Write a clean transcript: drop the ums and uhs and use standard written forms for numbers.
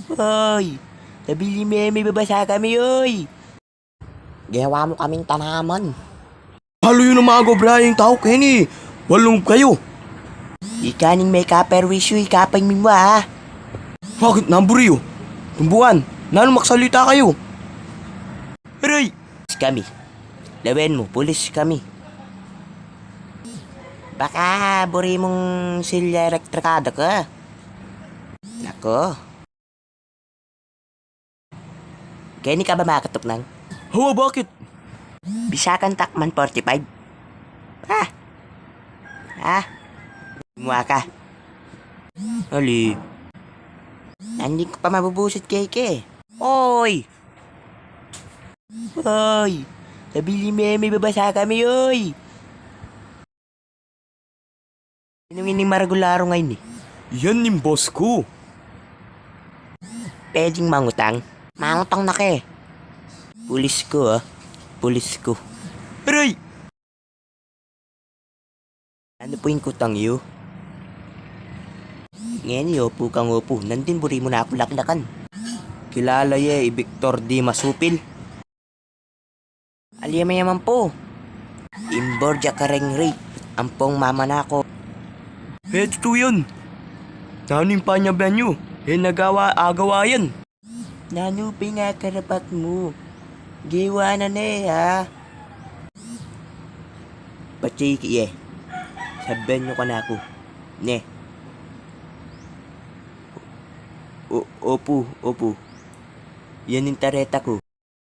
Hoy, nabili may babasa kami, oy. Gawa mo kaming tanaman. Halo yun ang mga gobra yung tao, Kenny. Walong kayo. Ikaning may kaperwisyo, ikapay minwa, ha. Bakit namburiyo? Tumbuan, nano maksalita kayo? Aray! Kami. Lawen mo, pulis kami. Baka buri mong silya elektrikada ka. Nako. Kenny ka ba makatok nang? Hawa, bakit? Bisakan takman 45. Ha? Ha? Muha ka. Ali. Hindi ko pa mabubusit keke. Oy! Oy! Nabili may babasa kami, oy! Sinungin ni Maragularo ngayon eh. Yan yung boss ko. Pwedeng mangutang. Mangutang na ke. Pulis ko, ah. Pulis ko. Aray! Ano po yung kutang iyo? Ngayon yo, upo kang upo. Nandun buri mo na ako laklakan. Kilala ye, Victor D. Masupil. Aliyaman po. Imborja kareng rate. Ampong mama na ako. Totoo yun. Naning panyaban nyo. Agawa yan. Nanupi nga karapat mo. Giwa na ha. Pachiki eh. Sabihan nyo ka na ako. Ne. Opo. Yan yung tareta ko.